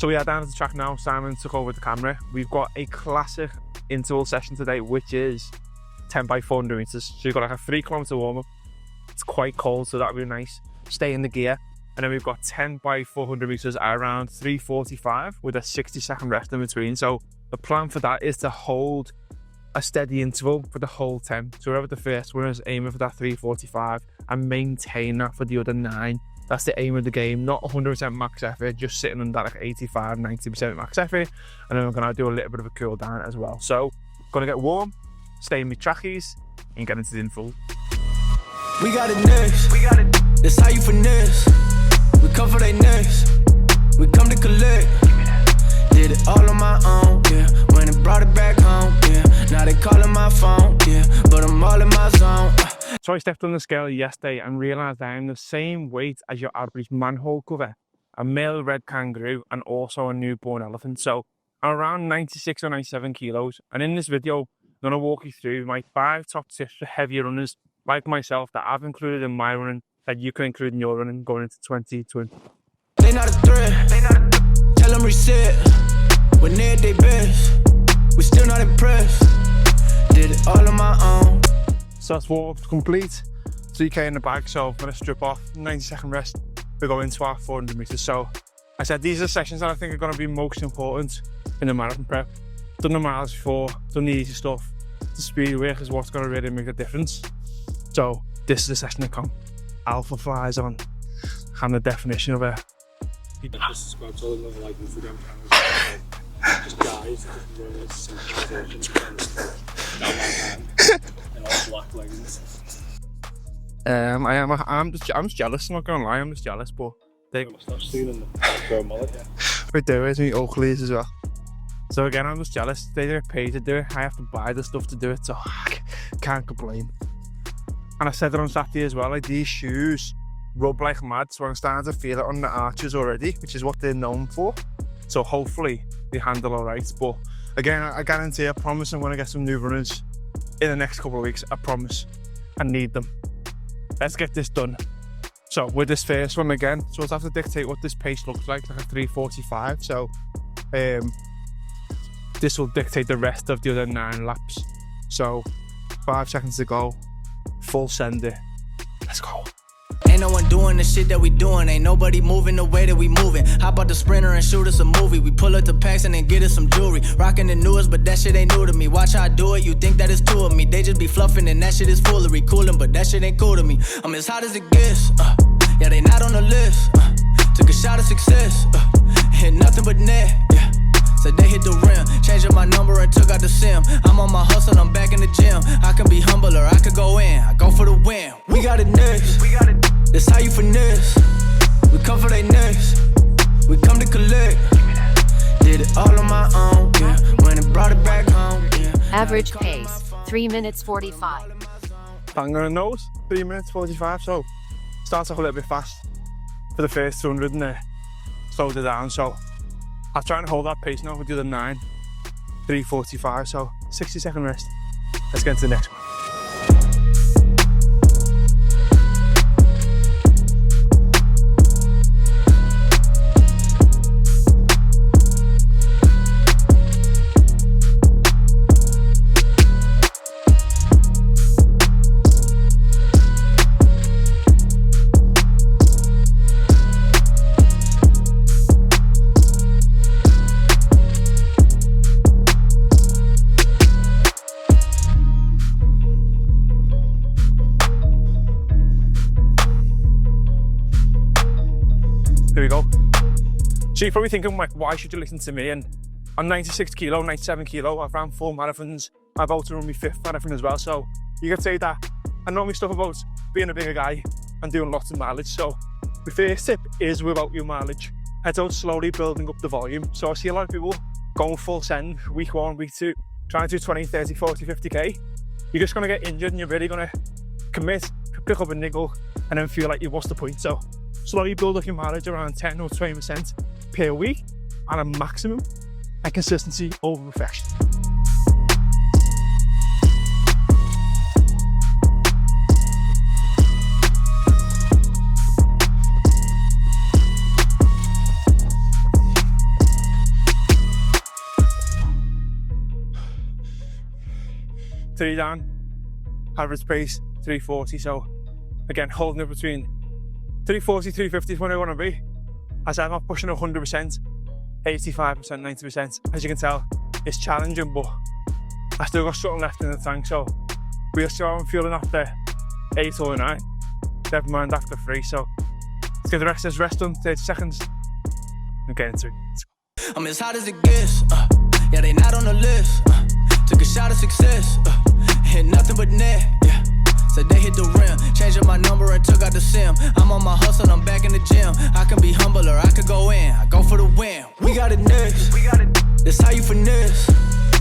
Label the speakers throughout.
Speaker 1: So we are down at the track now. Simon took over the camera. We've got a classic interval session today, which is 10 by 400 meters. So you've got like a 3 kilometer warm up. It's quite cold, so that'll be nice. Stay in the gear. And then we've got 10 by 400 meters at around 3:45 with a 60-second rest in between. So the plan for that is to hold a steady interval for the whole 10. So whoever the first winner is aiming for that 3:45 and maintain that for the other 9. That's the aim of the game, not 100% max effort, just sitting on that like 85-90% max effort. And then we're going to do a little bit of a cool down as well. So going to get warm, stay in my trackies, and get into the interval.
Speaker 2: We got it next. That's how you finesse. We come for they next. We come to collect. Did it all on my own, yeah. When it brought it back home, yeah. Now they calling my phone, yeah. But I'm all in my zone.
Speaker 1: So I stepped on the scale yesterday and realised I am the same weight as your average manhole cover, a male red kangaroo, and also a newborn elephant. So I'm around 96 or 97 kilos. And in this video, I'm going to walk you through my 5 top tips for heavier runners like myself that I've included in my running, that you can include in your running going into 2020.
Speaker 2: They not a threat. Tell them reset. When they're at their best, we still not impressed. Did it all on my own.
Speaker 1: So that's warm up complete. 3k in the bag, so I'm going to strip off, 90-second rest. We go into our 400 meters. So I said these are sessions that I think are going to be most important in the marathon prep. Done the miles before, done the easy stuff. The speed work is what's going to really make a difference. So this is the session to come. Alpha flies on, and the definition of it.
Speaker 3: Just subscribe to all the like Instagram channels. Just guys, and all black leggings.
Speaker 1: I'm just jealous. I'm not gonna lie, I'm just jealous. But they
Speaker 3: Mustache soon and the grow mullet, yeah.
Speaker 1: we do it. Me Oakleys as well. So again, I'm just jealous. They don't pay to do it. I have to buy the stuff to do it, so I can't complain. And I said it on Saturday as well. Like these shoes rub like mad, so I'm starting to feel it on the arches already, which is what they're known for. So hopefully they handle all right. But again, I guarantee, I promise I'm going to get some new runners in the next couple of weeks. I promise. I need them. Let's get this done. So with this first one again, so we'll have to dictate what this pace looks like a 3:45. So this will dictate the rest of the other 9 laps. So 5 seconds to go, full send it. Let's go.
Speaker 2: Ain't no one doing the shit that we doing. Ain't nobody moving the way that we moving. Hop out the Sprinter and shoot us a movie. We pull up to Paxton and get us some jewelry. Rocking the newest, but that shit ain't new to me. Watch how I do it, you think that it's 2 of me. They just be fluffing and that shit is foolery. Coolin', but that shit ain't cool to me. I'm as hot as it gets. Yeah, they not on the list. Took a shot of success. Hit nothing but net. Yeah. So they hit the rim, changed up my number and took out the sim. I'm on my hustle, I'm back in the gym. I can be humble or I could go in. I go for the win. We got it next. That's how you finesse. We come for they next. We come to collect. Did it all on my own, yeah. When it brought it back home, yeah.
Speaker 4: Average pace, 3 minutes 45.
Speaker 1: Bang on the nose, 3 minutes 45. So starts off a little bit fast for the first 200 and then slows it down. So I'll try and hold that pace now with the other 9, 3:45. So 60-second rest. Let's get into the next one. Here we go. So you're probably thinking, like, why should you listen to me? And I'm 96 kilo, 97 kilo. I've ran 4 marathons. I've about to run my 5th marathon as well. So you could say that I know my stuff about being a bigger guy and doing lots of mileage. So the first tip is without your mileage. Head out slowly, building up the volume. So I see a lot of people going full send, week 1, week 2, trying to do 20, 30, 40, 50k. You're just going to get injured and you're really going to commit, pick up a niggle, and then feel like what's the point? So slowly build up your mileage around 10 or 20% per week at a maximum, and consistency over perfection. 3 down, average pace 340. So again, holding it between 340, 350 is where I want to be. As I'm not pushing 100%, 85%, 90%. As you can tell, it's challenging, but I still got something left in the tank. So we'll see how I'm feeling after 8 or 9. Never mind after 3. So let's get the rest of this rest done, 30 seconds, and get into it.
Speaker 2: I'm as hot as it gets, yeah, they not on the list. Took a shot of success, hit nothing but net, yeah. Said they hit the rim, changing my number and took out the sim. I'm on my hustle, I'm back in the gym. I can be humble or I could go in, I go for the win. We got it next, that's how you finesse.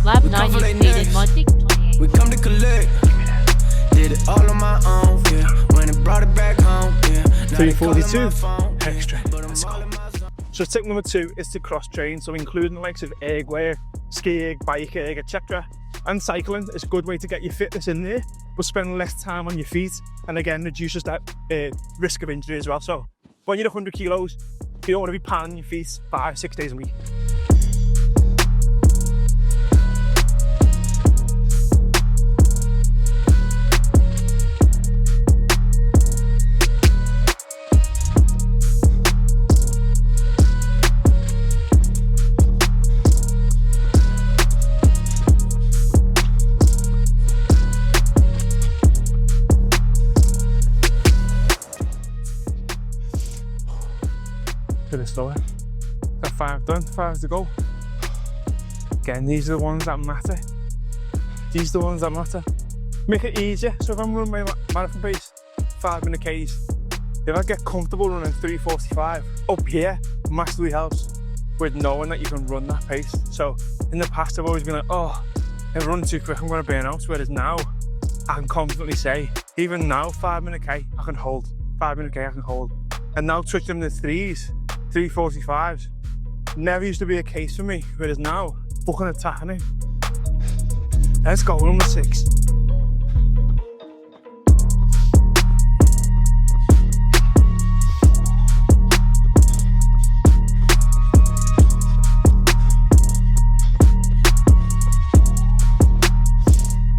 Speaker 4: Lab
Speaker 2: We come
Speaker 4: 9
Speaker 2: for they
Speaker 4: updated
Speaker 2: next.
Speaker 4: Monday 28.
Speaker 2: We come to collect. Did it all on my own, yeah. When it brought it back home, yeah. Now they calling my
Speaker 1: 342
Speaker 2: phone, yeah.
Speaker 1: extra.
Speaker 2: But I'm
Speaker 1: Let's
Speaker 2: all
Speaker 1: go.
Speaker 2: in my zone.
Speaker 1: So tip number 2 is to cross train, so including the likes of erg wear, ski erg, bike erg, etc. And cycling is a good way to get your fitness in there, but spend less time on your feet, and again reduces that risk of injury as well. So when you're 100 kilos, you don't want to be pounding your feet 5-6 days a week. Bit of slower. Got 5 done, 5 to go. Again, these are the ones that matter. These are the ones that matter. Make it easier. So if I'm running my marathon pace, 5-minute Ks, if I get comfortable running 3:45, up here massively helps with knowing that you can run that pace. So in the past, I've always been like, oh, if I run too quick, I'm going to burn out. Whereas now, I can confidently say, even now, 5-minute K, I can hold. 5-minute K, I can hold. And now touching the 3:45s never used to be a case for me, whereas now, fucking attacking it. Let's go, number 6.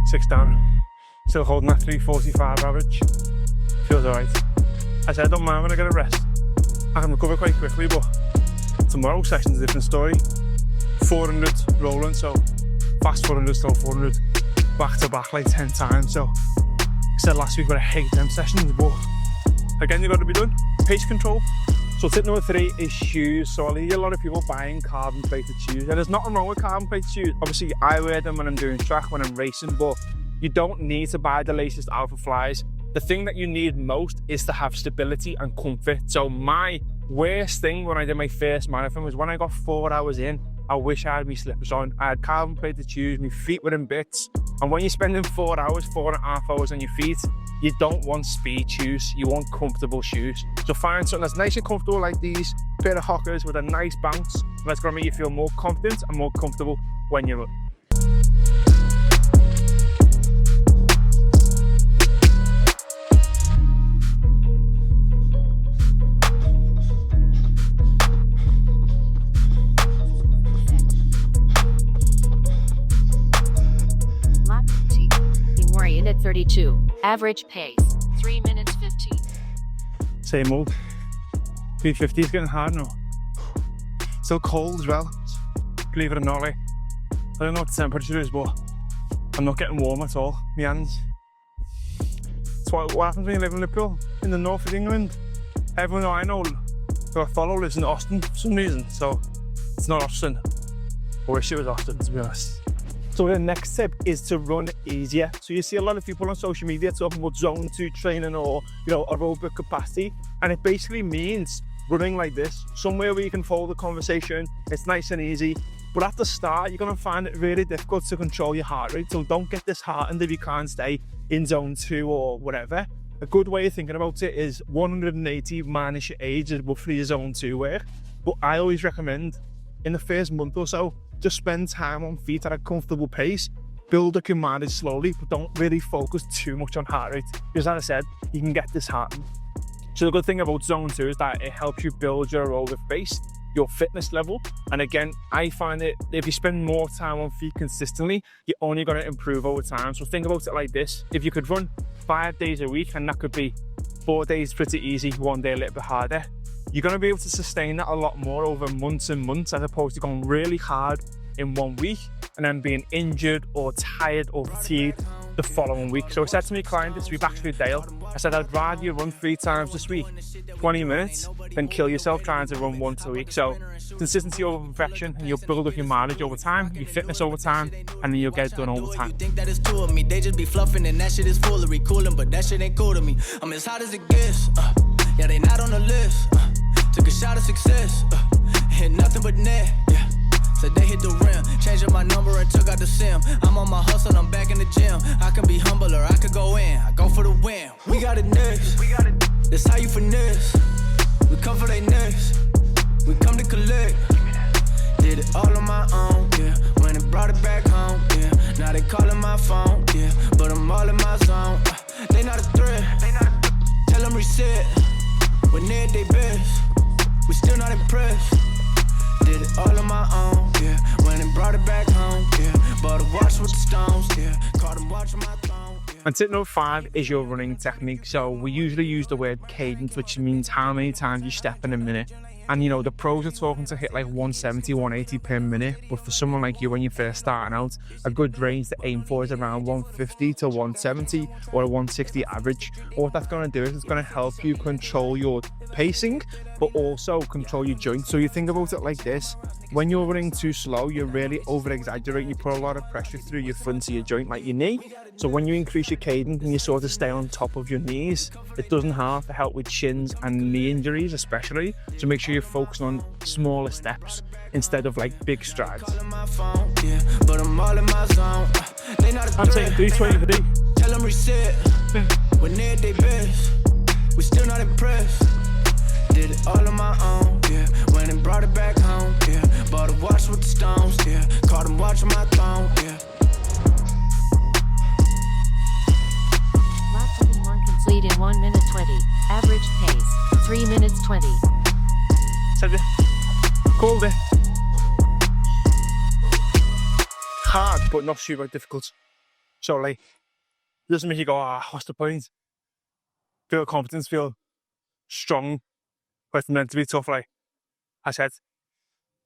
Speaker 1: Six down, still holding that 3:45 average. Feels alright. I said I don't mind when I get a rest. I can recover quite quickly, but tomorrow's session's a different story. 400 rolling, so fast 400, slow 400, back to back like 10 times. So I said last week, but I hate them sessions, but again, you've got to be done. Pace control. So tip number 3 is shoes. So I see a lot of people buying carbon plated shoes, and there's nothing wrong with carbon plated shoes. Obviously, I wear them when I'm doing track, when I'm racing, but you don't need to buy the latest Alpha Flies. The thing that you need most is to have stability and comfort. So my worst thing when I did my first marathon was when I got 4 hours in, I wish I had my slippers on. I had carbon plated shoes, my feet were in bits. And when you're spending 4 hours, 4.5 hours on your feet, you don't want speed shoes, you want comfortable shoes. So find something that's nice and comfortable like these, pair of Hokas with a nice bounce, and that's gonna make you feel more confident and more comfortable when you run.
Speaker 4: Lab 2. Imorian at 32. Average pace 3 minutes 15.
Speaker 1: Same old. 350 is getting hard now. Still cold as well. Believe it or not, like, I don't know what the temperature is, but I'm not getting warm at all. My hands. It's what happens when you live in Liverpool, in the north of England. Everyone I know who I follow lives in Austin for some reason, so it's not Austin. I wish it was Austin, to be honest. So the next tip is to run easier. So you see a lot of people on social media talking about zone 2 training or, you know, aerobic capacity, and it basically means running like this, somewhere where you can follow the conversation. It's nice and easy, but at the start you're going to find it really difficult to control your heart rate. So don't get disheartened if you can't stay in zone 2 or whatever. A good way of thinking about it is 180 minus your age is roughly your zone 2 work. But I always recommend in the first month or so, just spend time on feet at a comfortable pace, build up your mileage slowly, but don't really focus too much on heart rate, because as I said, you can get disheartened. So the good thing about zone 2 is that it helps you build your aerobic base, your fitness level. And again, I find that if you spend more time on feet consistently, you're only going to improve over time. So think about it like this: if you could run 5 days a week, and that could be 4 days pretty easy, 1 day a little bit harder, you're going to be able to sustain that a lot more over months and months, as opposed to going really hard in 1 week and then being injured or tired or fatigued the following week. So I said to my client this week, actually Dale, I said, I'd rather you run 3 times this week, 20 minutes, than kill yourself trying to run once a week. So consistency over perfection, and you'll build up your mileage over time, your fitness over time, and then you'll get it done all the time.
Speaker 2: You think that it's two of me, they just be fluffing and that shit is foolery, cooling, but that shit ain't cool to me. I'm as hot as it gets, yeah, they not on the list. Took a shot of success, hit nothing but net, yeah. Said they hit the rim, changed up my number and took out the sim. I'm on my hustle, I'm back in the gym. I can be humble or I could go in. I go for the win. We got it next. That's how you finesse. We come for they next. We come to collect. Did it all on my own, yeah. When it brought it back home, yeah. Now they calling my phone, yeah. But I'm all in my zone. They not a threat. Tell them reset. When they're at their best, we still not impressed. Did it all on my own, yeah. When it brought it back home, yeah. Bought a watch with the stones, yeah. Caught them watching my throne, yeah.
Speaker 1: And tip number 5 is your running technique. So we usually use the word cadence, which means how many times you step in a minute. And you know, the pros are talking to hit like 170, 180 per minute. But for someone like you, when you're first starting out, a good range to aim for is around 150 to 170 or a 160 average. What that's going to do is it's going to help you control your pacing, but also control your joints. So you think about it like this: when you're running too slow, you really over exaggerate. You put a lot of pressure through your front of your joint, like your knee. So when you increase your cadence and you sort of stay on top of your knees, it doesn't have to help with shins and knee injuries especially. So make sure you're focusing on smaller steps instead of like big strides.
Speaker 2: I'm
Speaker 1: saying 320 for D.
Speaker 2: Tell them reset. When they're at their best, we still not impressed. Did it all on my own, yeah. When it brought it back home, yeah. Bought a watch with the stones, yeah. Caught them watching my throne, yeah.
Speaker 4: Lap 1 complete in 1 minute 20. Average pace 3 minutes 20.
Speaker 1: Said it. Called it. Hard, but not super difficult. So like, it doesn't make you go, what's the point? Feel confidence, feel strong, but it's meant to be tough. Like I said,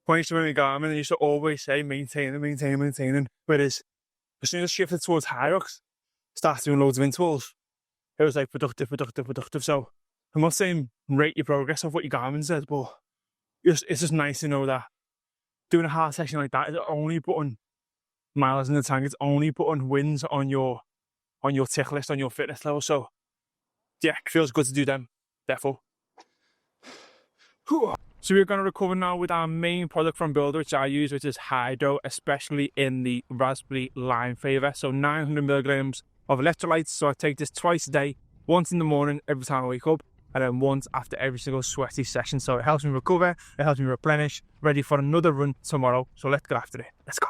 Speaker 1: when I used to run my Garmin, I used to always say maintaining. Whereas as soon as I shifted towards Hyrox, started doing loads of intervals, it was like productive. So I'm not saying rate your progress off what your Garmin says, but it's just nice to know that doing a hard session like that is only putting miles in the tank. It's only putting wins on your tick list, on your fitness level. So yeah, it feels good to do them, therefore. So we're going to recover now with our main product from Builder, which I use, which is Hydro, especially in the raspberry lime flavour. So 900 milligrams of electrolytes. So I take this twice a day, once in the morning every time I wake up, and then once after every single sweaty session. So it helps me recover, it helps me replenish, ready for another run tomorrow. So let's get after it. Let's go.